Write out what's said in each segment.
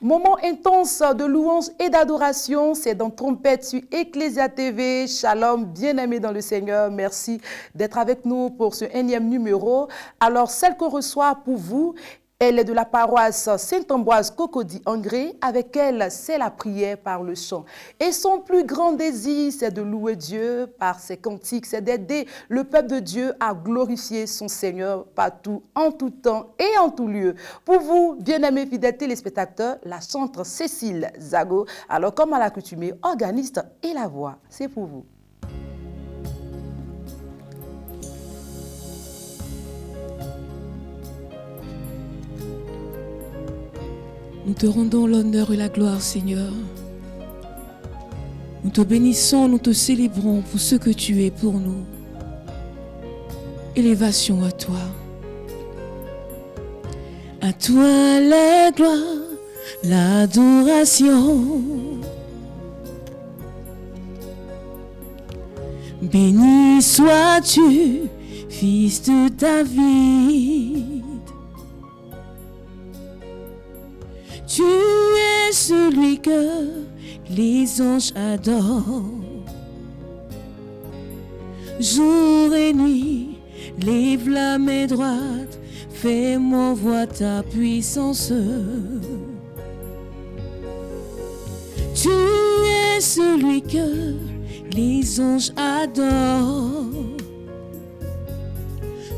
Moment intense de louange et d'adoration, c'est dans Trompette sur Ecclesia TV. Shalom, bien-aimés dans le Seigneur, merci d'être avec nous pour ce 1e numéro. Alors, celle qu'on reçoit pour vous, elle est de la paroisse Saint-Ambroise Cocody Angré. Avec elle, c'est la prière par le chant. Et son plus grand désir, c'est de louer Dieu par ses cantiques, c'est d'aider le peuple de Dieu à glorifier son Seigneur partout, en tout temps et en tout lieu. Pour vous, bien-aimés fidèles téléspectateurs, la chantre Cécile Zago, alors comme à l'accoutumée, organiste et la voix, c'est pour vous. Nous te rendons l'honneur et la gloire, Seigneur. Nous te bénissons, nous te célébrons pour ce que tu es pour nous. Élévation à toi. À toi la gloire, l'adoration. Béni sois-tu, fils de David. Tu es celui que les anges adorent. Jour et nuit, lève la main droite, fais-moi voir ta puissance. Tu es celui que les anges adorent.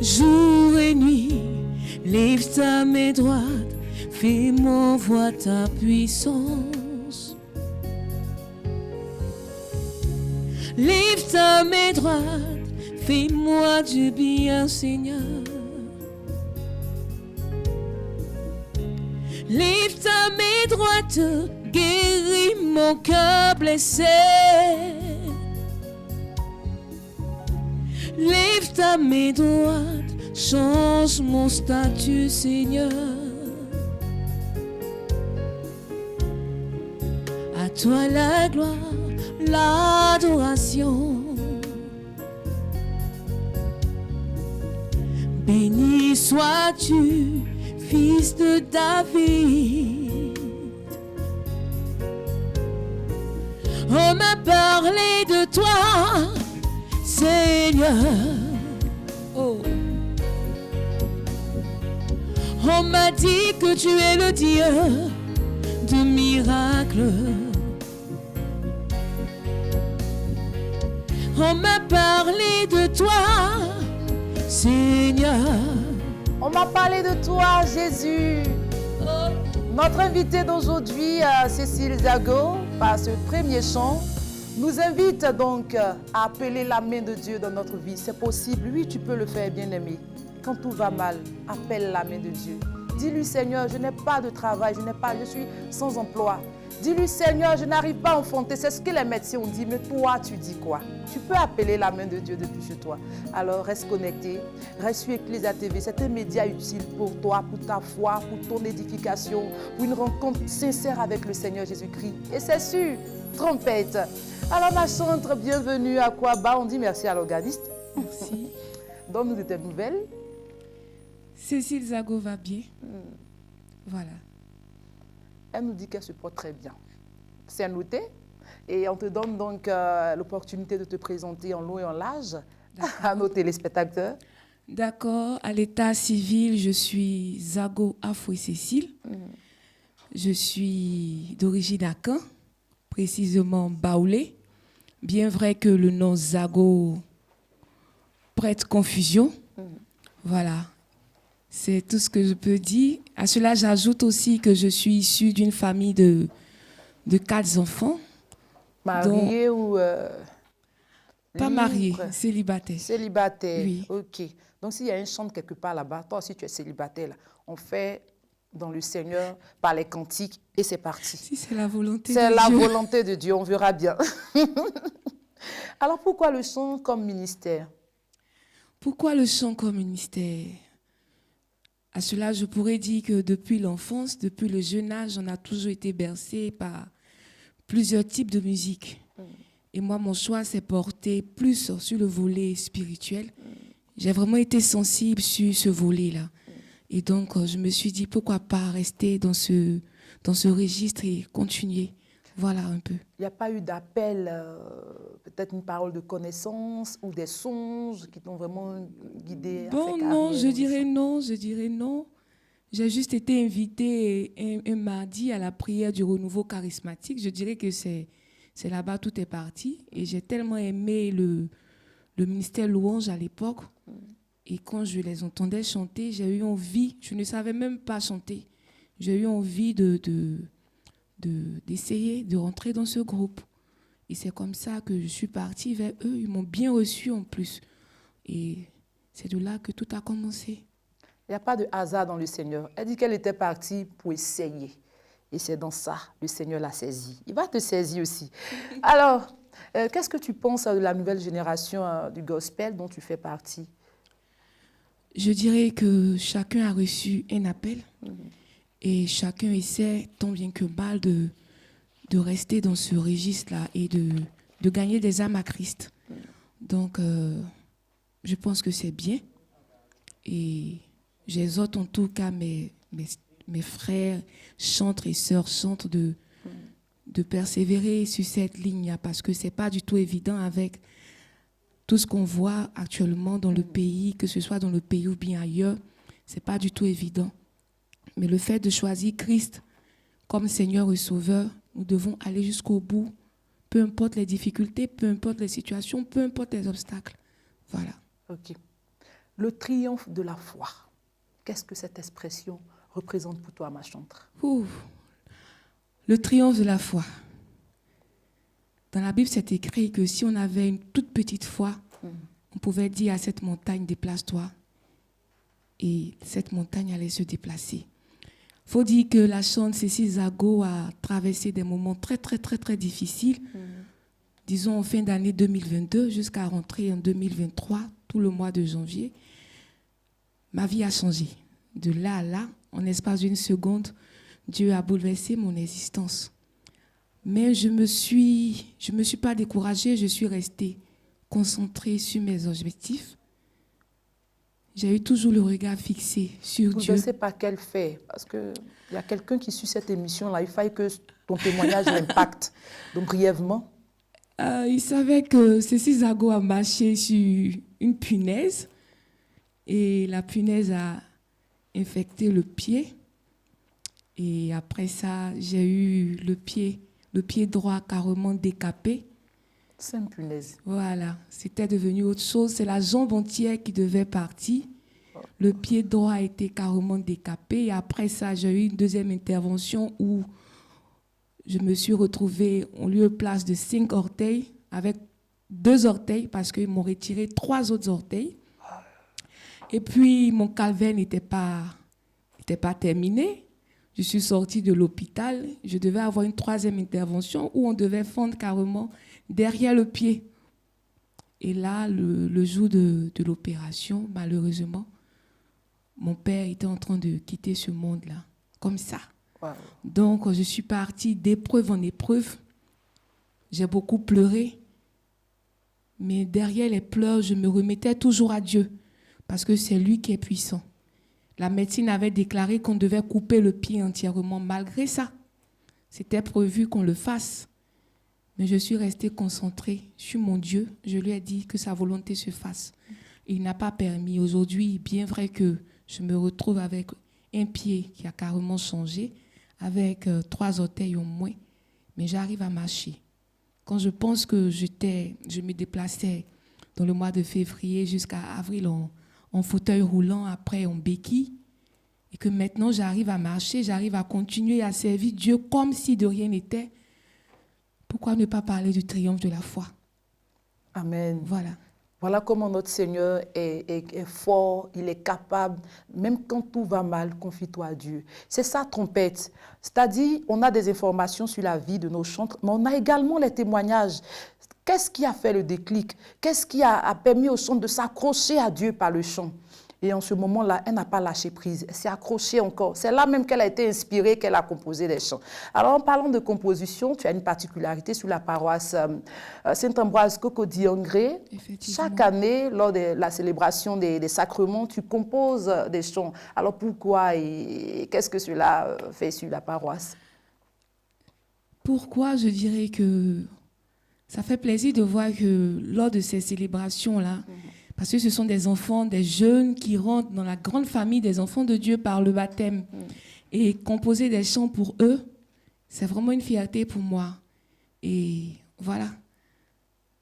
Jour et nuit, lève ta main droite, fais-moi voir ta puissance. Lève ta main droite, fais-moi du bien, Seigneur. Lève ta main droite, guéris mon cœur blessé. Lève ta main droite, change mon statut, Seigneur. À toi la gloire, l'adoration. Béni sois-tu, fils de David. On m'a parlé de toi, Seigneur. Oh. On m'a dit que tu es le Dieu de miracles. On m'a parlé de toi, Seigneur. On m'a parlé de toi, Jésus. Notre invité d'aujourd'hui, Cécile Zago, par ce premier chant, nous invite donc à appeler la main de Dieu dans notre vie. C'est possible, oui, tu peux le faire, bien-aimé. Quand tout va mal, appelle la main de Dieu. Dis-lui, Seigneur, je n'ai pas de travail, je suis sans emploi. Dis-lui, Seigneur, je n'arrive pas à enfanter. C'est ce que les médecins ont dit, mais toi, tu dis quoi? Tu peux appeler la main de Dieu depuis chez toi. Alors, reste connecté, reste sur Ecclesia TV. C'est un média utile pour toi, pour ta foi, pour ton édification, pour une rencontre sincère avec le Seigneur Jésus-Christ. Et c'est sûr, Trompette. Alors, ma chantre, bienvenue à Kouaba. On dit merci à l'organiste. Merci. Donne-nous de tes nouvelles. Cécile Zago va bien. Voilà. Elle nous dit qu'elle se porte très bien. C'est noté. Et on te donne donc l'opportunité de te présenter en long et en large à nos téléspectateurs. D'accord. À l'état civil, je suis Zago Afoué Cécile. Je suis d'origine Akan, précisément Baoulé. Bien vrai que le nom Zago prête confusion. Voilà. C'est tout ce que je peux dire. À cela, j'ajoute aussi que je suis issue d'une famille de 4 enfants. Mariée ou pas mariée, célibataire. Célibataire, oui. Ok. Donc, s'il y a un chant quelque part là-bas, toi aussi tu es célibataire, là. On fait dans le Seigneur par les cantiques et c'est parti. Si c'est la volonté de Dieu. C'est la volonté de Dieu, on verra bien. Alors, pourquoi le chant comme ministère? Pourquoi le chant comme ministère? À cela, je pourrais dire que depuis l'enfance, depuis le jeune âge, on a toujours été bercé par plusieurs types de musique. Et moi, mon choix s'est porté plus sur le volet spirituel. J'ai vraiment été sensible sur ce volet-là. Et donc, je me suis dit, pourquoi pas rester dans ce dans ce registre et continuer. Voilà un peu. Il n'y a pas eu d'appel, peut-être une parole de connaissance ou des songes qui t'ont vraiment guidé à Bon, faire non, je dirais carrière non. J'ai juste été invitée un mardi à la prière du renouveau charismatique. Je dirais que c'est là-bas tout est parti. Et j'ai tellement aimé le ministère louange à l'époque. Et quand je les entendais chanter, j'ai eu envie, je ne savais même pas chanter, j'ai eu envie d'essayer de rentrer dans ce groupe. Et c'est comme ça que je suis partie vers eux. Ils m'ont bien reçu en plus. Et c'est de là que tout a commencé. Il n'y a pas de hasard dans le Seigneur. Elle dit qu'elle était partie pour essayer. Et c'est dans ça, le Seigneur l'a saisie. Il va te saisir aussi. Alors, qu'est-ce que tu penses de la nouvelle génération du gospel dont tu fais partie? Je dirais que chacun a reçu un appel. Et chacun essaie, tant bien que mal, de rester dans ce registre-là et de gagner des âmes à Christ. Donc, je pense que c'est bien. Et j'exhorte en tout cas mes frères, chantres et sœurs, chantres de persévérer sur cette ligne-là parce que ce n'est pas du tout évident avec tout ce qu'on voit actuellement dans le pays, que ce soit dans le pays ou bien ailleurs. Ce n'est pas du tout évident. Mais le fait de choisir Christ comme Seigneur et Sauveur, nous devons aller jusqu'au bout, peu importe les difficultés, peu importe les situations, peu importe les obstacles. Voilà. Ok. Le triomphe de la foi. Qu'est-ce que cette expression représente pour toi, ma chantre? Le triomphe de la foi. Dans la Bible, c'est écrit que si on avait une toute petite foi, on pouvait dire à cette montagne, déplace-toi. Et cette montagne allait se déplacer. Il faut dire que la chante Cécile Zago a traversé des moments très, très, très, très difficiles. Disons en fin d'année 2022 jusqu'à rentrer en 2023, tout le mois de janvier. Ma vie a changé. De là à là, en l'espace d'une seconde, Dieu a bouleversé mon existence. Mais je me suis pas découragée, je suis restée concentrée sur mes objectifs. J'ai eu toujours le regard fixé sur Dieu. Je ne sais pas quel fait, parce qu'il y a quelqu'un qui suit cette émission-là, il fallait que ton témoignage l'impacte. Donc brièvement. Il savait que Cécile Zago a marché sur une punaise et la punaise a infecté le pied. Et après ça, j'ai eu le pied droit carrément décapé. C'est une punaise. Voilà, c'était devenu autre chose. C'est la jambe entière qui devait partir. Le pied droit a été carrément décapé. Et après ça, j'ai eu une deuxième intervention où je me suis retrouvée en lieu de place de 5 orteils avec 2 orteils parce qu'ils m'ont retiré 3 autres orteils. Et puis, mon calvaire n'était pas terminé. Je suis sortie de l'hôpital. Je devais avoir une 3e intervention où on devait fendre carrément derrière le pied. Et là, le jour de l'opération, malheureusement, mon père était en train de quitter ce monde-là, comme ça. Wow. Donc, je suis partie d'épreuve en épreuve. J'ai beaucoup pleuré. Mais derrière les pleurs, je me remettais toujours à Dieu, parce que c'est lui qui est puissant. La médecine avait déclaré qu'on devait couper le pied entièrement. Malgré ça, c'était prévu qu'on le fasse. Mais je suis restée concentrée sur mon Dieu. Je lui ai dit que sa volonté se fasse. Il n'a pas permis. Aujourd'hui, bien vrai que je me retrouve avec un pied qui a carrément changé, avec 3 orteils au moins, mais j'arrive à marcher. Quand je pense que je me déplaçais dans le mois de février jusqu'à avril en fauteuil roulant, après en béquille, et que maintenant j'arrive à marcher, j'arrive à continuer à servir Dieu comme si de rien n'était, pourquoi ne pas parler du triomphe de la foi? Amen. Voilà. Voilà comment notre Seigneur est fort, il est capable, même quand tout va mal, confie-toi à Dieu. C'est sa trompette. C'est-à-dire, on a des informations sur la vie de nos chantres, mais on a également les témoignages. Qu'est-ce qui a fait le déclic? Qu'est-ce qui a permis aux chantres de s'accrocher à Dieu par le chant? Et en ce moment-là, elle n'a pas lâché prise. Elle s'est accrochée encore. C'est là même qu'elle a été inspirée, qu'elle a composé des chants. Alors, en parlant de composition, tu as une particularité sur la paroisse Saint-Ambroise Cocody-Angré. Chaque année, lors de la célébration des sacrements, tu composes des chants. Alors, pourquoi et qu'est-ce que cela fait sur la paroisse? Pourquoi? Je dirais que ça fait plaisir de voir que lors de ces célébrations-là, parce que ce sont des enfants, des jeunes qui rentrent dans la grande famille des enfants de Dieu par le baptême. Et composer des chants pour eux, c'est vraiment une fierté pour moi. Et voilà.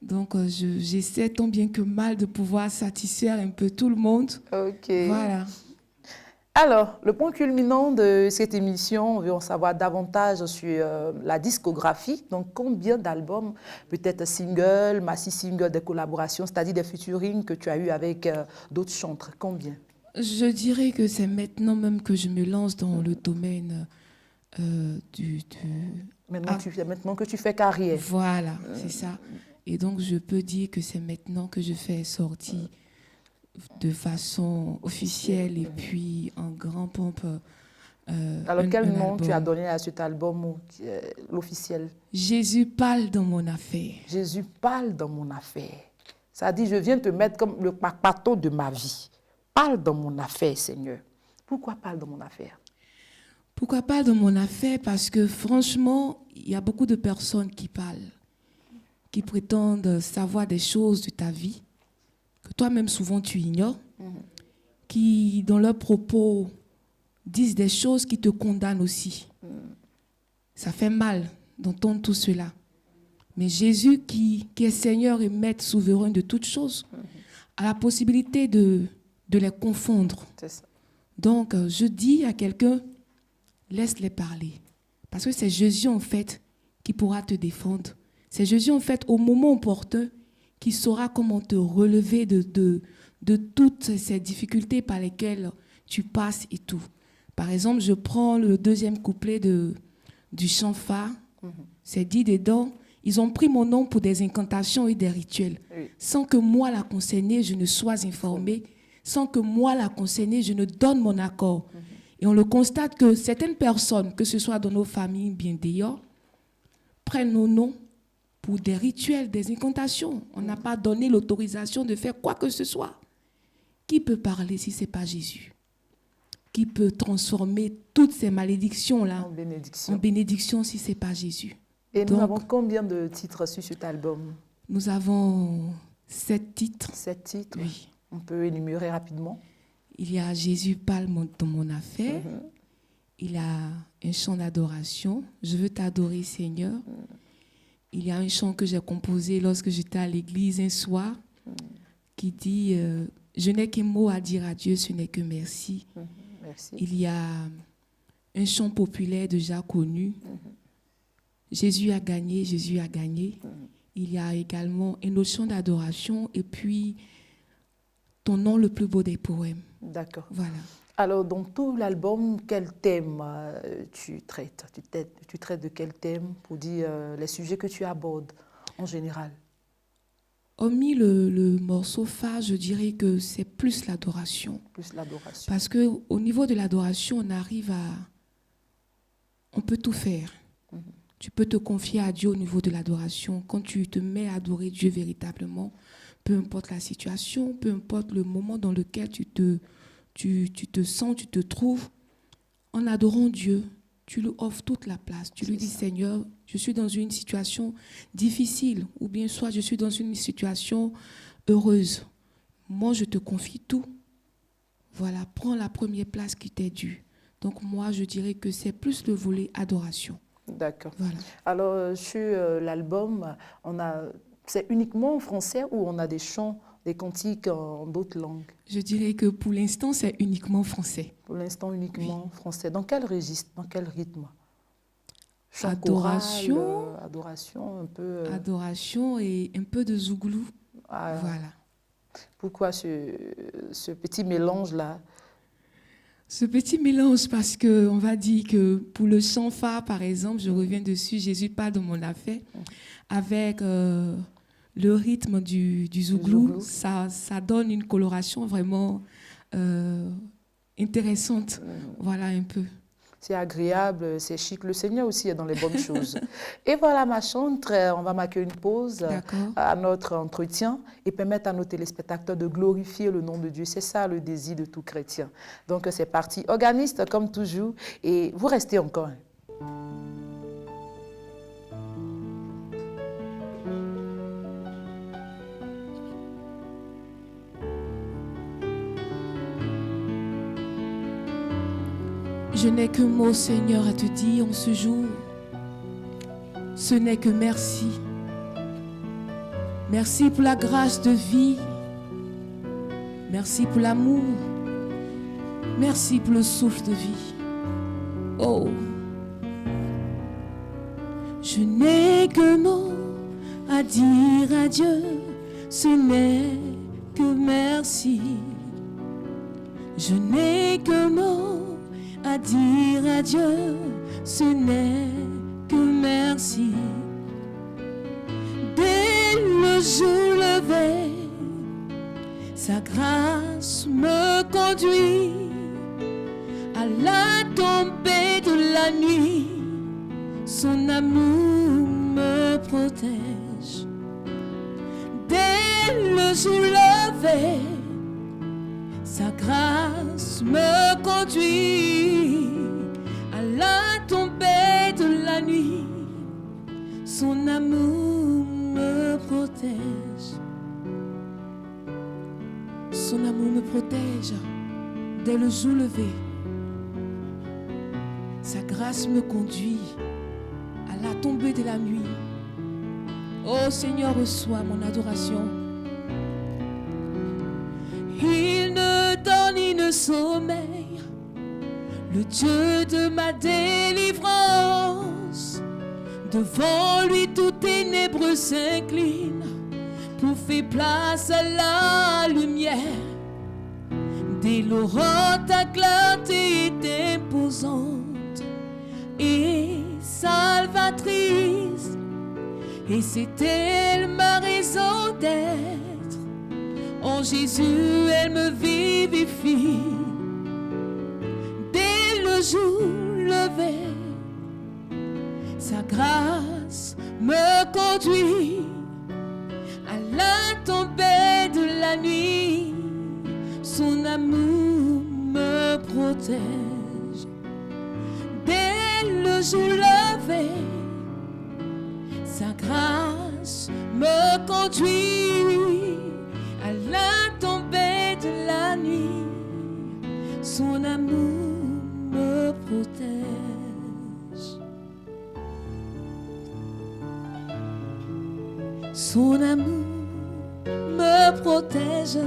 Donc, j'essaie tant bien que mal de pouvoir satisfaire un peu tout le monde. Ok. Voilà. Alors, le point culminant de cette émission, on veut en savoir davantage sur la discographie. Donc, combien d'albums, peut-être singles, maxi-singles, des collaborations, c'est-à-dire des featuring que tu as eu avec d'autres chantres? Combien? Je dirais que c'est maintenant même que je me lance dans le domaine Maintenant que tu fais carrière. Voilà, c'est ça. Et donc, je peux dire que c'est maintenant que je fais sortie de façon officielle et puis en grand pompe. Alors, quel nom album. tu as donné à cet album, l'officiel? Jésus parle dans mon affaire. Jésus parle dans mon affaire. Ça dit, je viens te mettre comme le papato de ma vie. Parle dans mon affaire, Seigneur. Pourquoi parle dans mon affaire? Pourquoi parle dans mon affaire? Parce que franchement, il y a beaucoup de personnes qui parlent, qui prétendent savoir des choses de ta vie, que toi-même souvent tu ignores, qui dans leurs propos disent des choses qui te condamnent aussi. Ça fait mal d'entendre tout cela. Mais Jésus, qui est Seigneur et Maître souverain de toutes choses, a la possibilité de les confondre. C'est ça. Donc, je dis à quelqu'un, laisse-les parler. Parce que c'est Jésus, en fait, qui pourra te défendre. C'est Jésus, en fait, au moment opportun, qui saura comment te relever de toutes ces difficultés par lesquelles tu passes et tout. Par exemple, je prends le deuxième couplet du chant phare. C'est dit dedans, ils ont pris mon nom pour des incantations et des rituels. Oui. Sans que moi, la concernée, je ne sois informée. Sans que moi, la concernée, je ne donne mon accord. Et on le constate que certaines personnes, que ce soit dans nos familles, bien d'ailleurs, prennent nos noms pour des rituels, des incantations. On n'a pas donné l'autorisation de faire quoi que ce soit. Qui peut parler si ce n'est pas Jésus? Qui peut transformer toutes ces malédictions-là en bénédiction si ce n'est pas Jésus? Et nous avons combien de titres sur cet album? Nous avons 7 titres. 7 titres? Oui. On peut énumérer rapidement. Il y a Jésus parle dans mon affaire. Il y a un chant d'adoration. Je veux t'adorer, Seigneur. Il y a un chant que j'ai composé lorsque j'étais à l'église un soir qui dit je n'ai qu'un mot à dire à Dieu, ce n'est que merci. Merci. Il y a un chant populaire déjà connu. Jésus a gagné, Jésus a gagné. Il y a également un autre chant d'adoration et puis ton nom le plus beau des poèmes. D'accord. Voilà. Alors, dans tout l'album, quel thème tu traites? Tu traites de quel thème pour dire les sujets que tu abordes en général? Hormis le morceau phare, je dirais que c'est plus l'adoration. Plus l'adoration. Parce qu'au niveau de l'adoration, on peut tout faire. Tu peux te confier à Dieu au niveau de l'adoration. Quand tu te mets à adorer Dieu véritablement, peu importe la situation, peu importe le moment dans lequel tu te sens, tu te trouves, en adorant Dieu, tu lui offres toute la place. Tu lui dis, Seigneur, je suis dans une situation difficile, ou bien soit je suis dans une situation heureuse. Moi, je te confie tout. Voilà, prends la première place qui t'est due. Donc moi, je dirais que c'est plus le volet adoration. D'accord. Voilà. Alors, sur l'album, c'est uniquement en français ou on a des chants, des cantiques en d'autres langues? Je dirais que pour l'instant, c'est uniquement français. Pour l'instant, uniquement français. Dans quel registre, dans quel rythme? Chant adoration. Choral, adoration, un peu... Adoration et un peu de zouglou. Voilà. Pourquoi ce petit mélange-là? Ce petit mélange, parce qu'on va dire que pour le chant phare, par exemple, je reviens dessus, Jésus parle de mon affaire, avec le rythme du zouglou, ça donne une coloration vraiment intéressante. Voilà un peu. C'est agréable, c'est chic. Le Seigneur aussi est dans les bonnes choses. Et voilà, ma chantre, on va marquer une pause à notre entretien et permettre à nos téléspectateurs de glorifier le nom de Dieu. C'est ça le désir de tout chrétien. Donc c'est parti. Organiste comme toujours et vous restez encore. Je n'ai que mot, Seigneur, à te dire en ce jour. Ce n'est que merci. Merci pour la grâce de vie. Merci pour l'amour. Merci pour le souffle de vie. Oh, je n'ai que mot à dire à Dieu. Ce n'est que merci. Je n'ai que mot à dire à Dieu, ce n'est que merci. Dès le jour levé, sa grâce me conduit à la tombée de la nuit. Son amour me protège. Dès le jour levé, sa grâce me conduit à la tombée de la nuit. Son amour me protège. Son amour me protège dès le jour levé. Sa grâce me conduit à la tombée de la nuit. Oh Seigneur, reçois mon adoration. Il ne donne ni ne sommeille, le Dieu de ma délivrance. Devant lui tout ténébreux s'incline pour faire place à la lumière. Dès l'aurore ta clarté est imposante et salvatrice, et c'est elle ma raison d'être. En Jésus, elle me vivifie. Dès le jour levé, sa grâce me conduit à la tombée de la nuit. Son amour me protège. Dès le jour levé, sa grâce me conduit à la tombée de la nuit. Son amour me protège. Son amour me protège.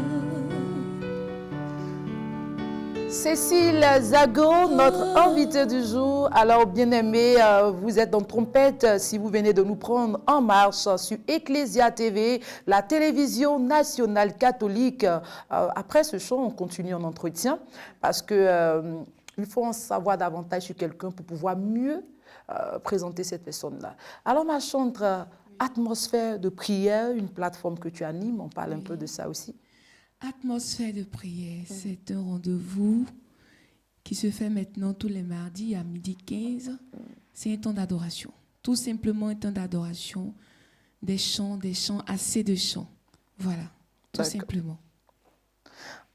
Cécile Zago, notre invitée du jour. Alors, bien-aimés, vous êtes en trompette si vous venez de nous prendre en marche sur Ecclesia TV, la télévision nationale catholique. Après ce chant, on continue en entretien parce que il faut en savoir davantage sur quelqu'un pour pouvoir mieux présenter cette personne-là. Alors, ma chantre, atmosphère de prière, une plateforme que tu animes, on parle un peu de ça aussi. Atmosphère de prière, c'est un rendez-vous qui se fait maintenant tous les mardis à 12h15. C'est un temps d'adoration. Tout simplement un temps d'adoration, des chants, assez de chants. Voilà, tout simplement.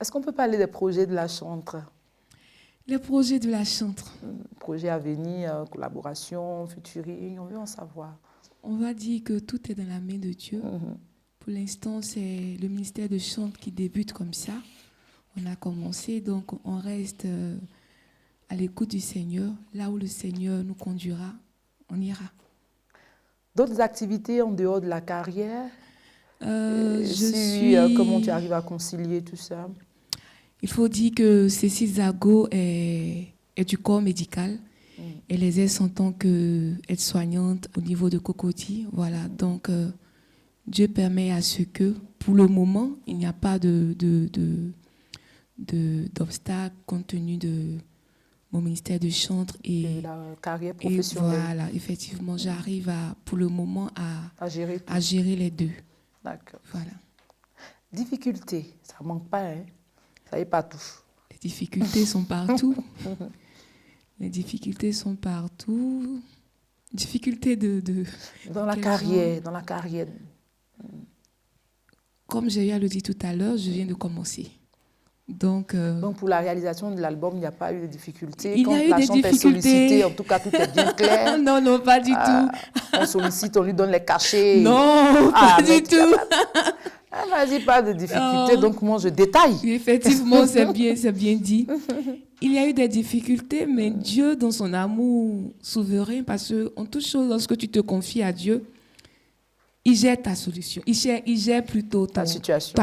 Est-ce qu'on peut parler des projets de la chantre? Les projets de la chantre. Projets à venir, collaboration, featuring, on veut en savoir. On va dire que tout est dans la main de Dieu. Pour l'instant, c'est le ministère de chante qui débute comme ça. On a commencé, donc on reste à l'écoute du Seigneur. Là où le Seigneur nous conduira, on ira. D'autres activités en dehors de la carrière? Comment tu arrives à concilier tout ça? Il faut dire que Cécile Zago est du corps médical. Elle exerce en tant qu'aide-soignante au niveau de Cocody. Voilà, donc Dieu permet à ce que, pour le moment, il n'y a pas d'obstacle compte tenu de mon ministère de chantre et la carrière professionnelle. Et voilà, effectivement, j'arrive pour le moment à gérer les deux. D'accord. Voilà. Difficulté, ça ne manque pas, hein? Ça y est, pas tout. Les difficultés sont partout. Les difficultés sont partout. Difficultés Dans la carrière, dans la carrière. Comme j'ai eu à le dire tout à l'heure, je viens de commencer. Donc pour la réalisation de l'album, il n'y a pas eu de difficultés. Il y a eu des difficultés. Est sollicitée, en tout cas, tout est bien clair. Non, pas du tout. On sollicite, on lui donne les cachets. Non, pas du tout. Vas-y, pas de difficultés, donc moi je détaille. Effectivement, c'est bien dit. Il y a eu des difficultés, mais Dieu, dans son amour souverain, parce qu'en toute chose, lorsque tu te confies à Dieu, il gère ta solution. Il gère plutôt ta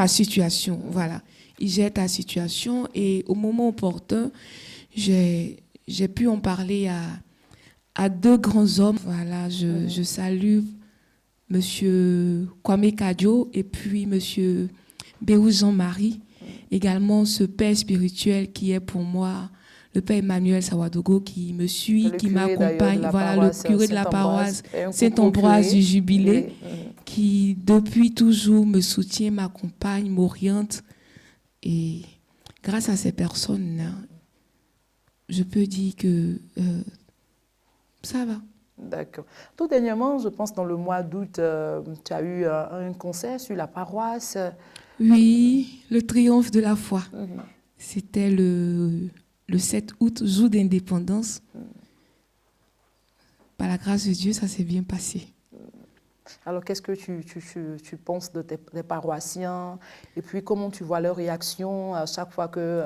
situation. Voilà. Il gère ta situation et au moment opportun, j'ai pu en parler à deux grands hommes. Voilà, je salue Monsieur Kwame Kadjo et puis Monsieur Béou Jean-Marie, également ce père spirituel qui est pour moi le père Emmanuel Sawadogo, qui me suit, qui m'accompagne, voilà, le curé de la paroisse Saint-Ambroise du Jubilé, qui depuis toujours me soutient, m'accompagne, m'oriente. Et grâce à ces personnes-là, je peux dire que ça va. D'accord. Tout dernièrement, je pense dans le mois d'août, tu as eu un concert sur la paroisse. Oui, le triomphe de la foi. C'était le 7 août, jour d'indépendance. Par la grâce de Dieu, ça s'est bien passé. Alors, qu'est-ce que tu penses des paroissiens? Et puis, comment tu vois leur réaction à chaque fois que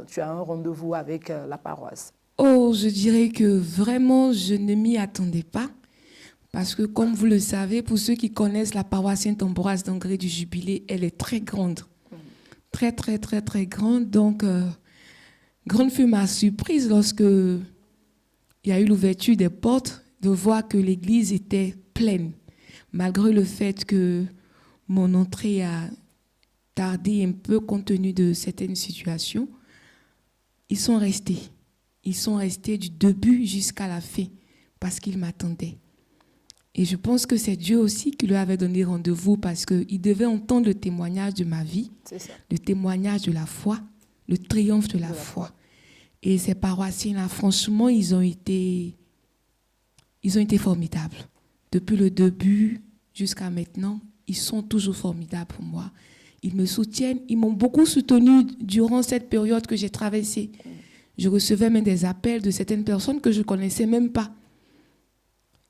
tu as un rendez-vous avec la paroisse? Oh, je dirais que vraiment, je ne m'y attendais pas. Parce que, comme vous le savez, pour ceux qui connaissent la paroisse Saint-Ambroise d'Angré du Jubilé, elle est très grande. Très, très, très, très grande. Donc, grande fut ma surprise lorsque il y a eu l'ouverture des portes, de voir que l'église était pleine. Malgré le fait que mon entrée a tardé un peu compte tenu de certaines situations, ils sont restés. Ils sont restés du début jusqu'à la fin parce qu'ils m'attendaient. Et je pense que c'est Dieu aussi qui leur avait donné rendez-vous parce qu'ils devaient entendre le témoignage de ma vie, le témoignage de la foi, le triomphe de la foi. Et ces paroissiens-là, franchement, ils ont été formidables. Depuis le début jusqu'à maintenant, ils sont toujours formidables pour moi. Ils me soutiennent, ils m'ont beaucoup soutenu durant cette période que j'ai traversée. Je recevais même des appels de certaines personnes que je ne connaissais même pas.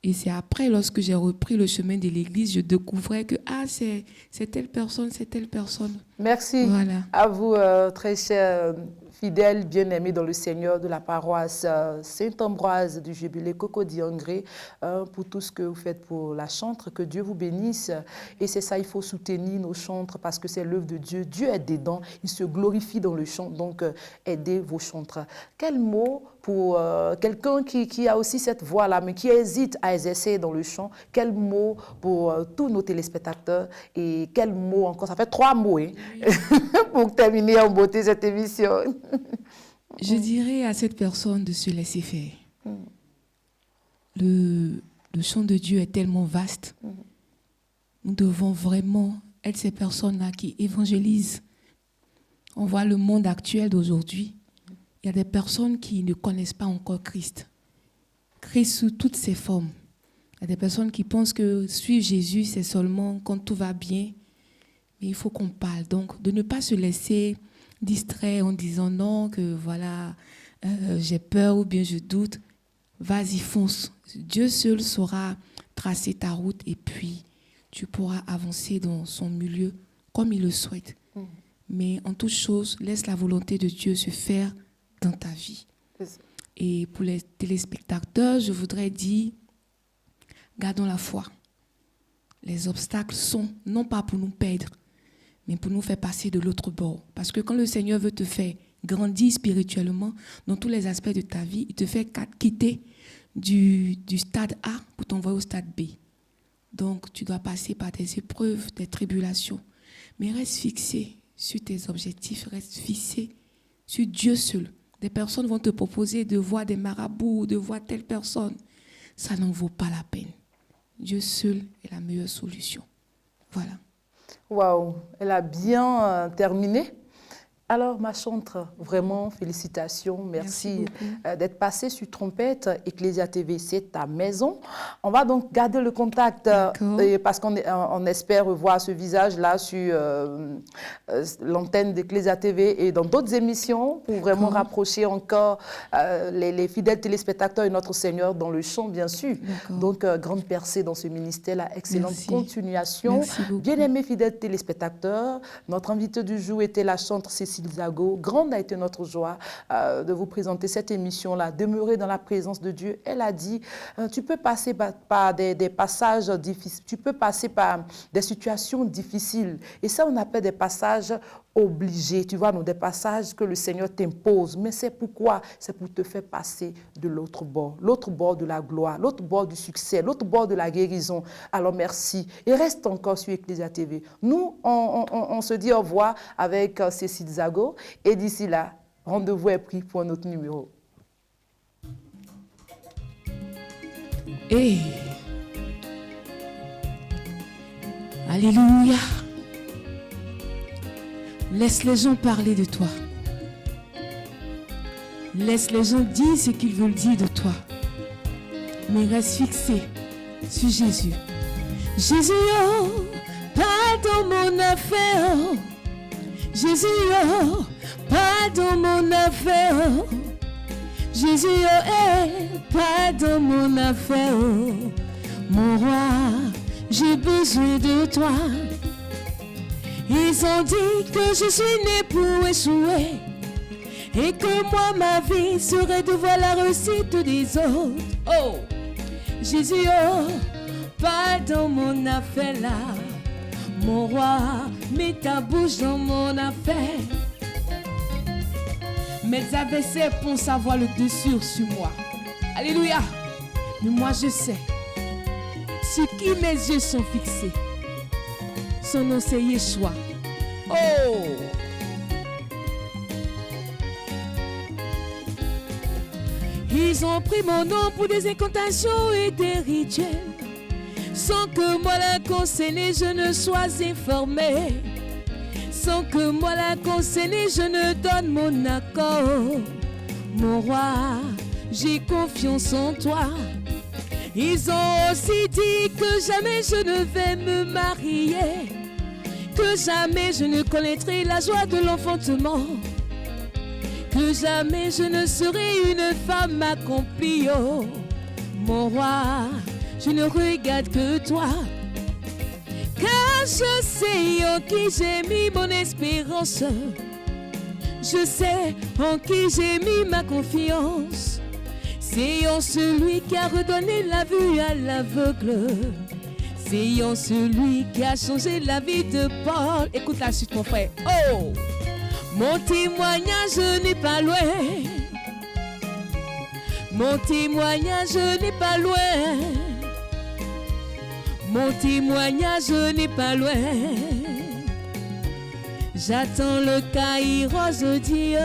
Et c'est après, lorsque j'ai repris le chemin de l'église, je découvrais que c'est telle personne, c'est telle personne. Merci à vous, très chers fidèles, bien-aimés dans le Seigneur de la paroisse Saint-Ambroise du Jubilé Cocody-Angré, pour tout ce que vous faites pour la chantre. Que Dieu vous bénisse. Et c'est ça, il faut soutenir nos chantres parce que c'est l'œuvre de Dieu. Dieu est dedans, il se glorifie dans le chant. Donc, aidez vos chantres. Quel mot pour quelqu'un qui a aussi cette voix-là, mais qui hésite à exercer dans le chant? Quel mot pour tous nos téléspectateurs? Et quel mot encore? Ça fait 3 mots, hein, pour terminer en beauté cette émission. Je dirais à cette personne de se laisser faire. Le chant de Dieu est tellement vaste. Nous devons vraiment être ces personnes-là qui évangélisent. On voit le monde actuel d'aujourd'hui. Il y a des personnes qui ne connaissent pas encore Christ. Christ sous toutes ses formes. Il y a des personnes qui pensent que suivre Jésus, c'est seulement quand tout va bien. Mais il faut qu'on parle. Donc, de ne pas se laisser distraire en disant non, que voilà, j'ai peur ou bien je doute. Vas-y, fonce. Dieu seul saura tracer ta route et puis tu pourras avancer dans son milieu comme il le souhaite. Mais en toute chose, laisse la volonté de Dieu se faire dans ta vie. Et pour les téléspectateurs, je voudrais dire, gardons la foi. Les obstacles sont non pas pour nous perdre, mais pour nous faire passer de l'autre bord. Parce que quand le Seigneur veut te faire grandir spirituellement dans tous les aspects de ta vie, il te fait quitter du stade A pour t'envoyer au stade B. Donc, tu dois passer par des épreuves, des tribulations. Mais reste fixé sur tes objectifs, reste fixé sur Dieu seul. Des personnes vont te proposer de voir des marabouts, de voir telle personne. Ça n'en vaut pas la peine. Dieu seul est la meilleure solution. Voilà. Waouh, elle a bien terminé. Alors, ma chantre, vraiment, félicitations. Merci d'être passée sur Trompette. Ecclesia TV, c'est ta maison. On va donc garder le contact parce qu'on espère voir ce visage-là sur l'antenne d'Ecclesia TV et dans d'autres émissions pour vraiment rapprocher encore les fidèles téléspectateurs et notre Seigneur dans le chant, bien sûr. Donc, grande percée dans ce ministère-là. Excellente continuation. Bien-aimés fidèles téléspectateurs, notre invité du jour était la chantre Cécile Zago. Grande a été notre joie de vous présenter cette émission-là. Demeurer dans la présence de Dieu. Elle a dit, tu peux passer par des passages difficiles, tu peux passer par des situations difficiles. Et ça, on appelle des passages obligés, tu vois, non, des passages que le Seigneur t'impose. Mais c'est pourquoi? C'est pour te faire passer de l'autre bord de la gloire, l'autre bord du succès, l'autre bord de la guérison. Alors merci. Et reste encore sur Ecclesia TV. Nous, on se dit au revoir avec Cécile Zago. Et d'ici là, rendez-vous est pris pour un autre numéro. Hey. Alléluia. Laisse les gens parler de toi. Laisse les gens dire ce qu'ils veulent dire de toi. Mais reste fixé sur Jésus. Jésus, oh, pas dans mon affaire. Jésus, oh, pas dans mon affaire. Jésus, oh, pas dans mon affaire. Mon roi, j'ai besoin de toi. Ils ont dit que je suis né pour échouer et que moi ma vie serait de voir la réussite des autres. Oh, Jésus, oh, pas dans mon affaire là. Mon roi, mets ta bouche dans mon affaire. Mes adversaires pensent avoir le dessus sur moi. Alléluia. Mais moi je sais sur qui mes yeux sont fixés. Son nom c'est Yeshua. Oh! Ils ont pris mon nom pour des incantations et des rituels. Sans que moi la concernée je ne sois informé. Sans que moi la concernée je ne donne mon accord. Mon roi, j'ai confiance en toi. Ils ont aussi dit que jamais je ne vais me marier, que jamais je ne connaîtrai la joie de l'enfantement, que jamais je ne serai une femme accomplie. Oh, mon roi, je ne regarde que toi, car je sais en qui j'ai mis mon espérance, je sais en qui j'ai mis ma confiance. C'est en celui qui a redonné la vue à l'aveugle. C'est en celui qui a changé la vie de Paul. Écoute la suite, mon frère. Oh! Mon témoignage n'est pas loin. Mon témoignage n'est pas loin. Mon témoignage n'est pas loin. J'attends le kairos de Dieu.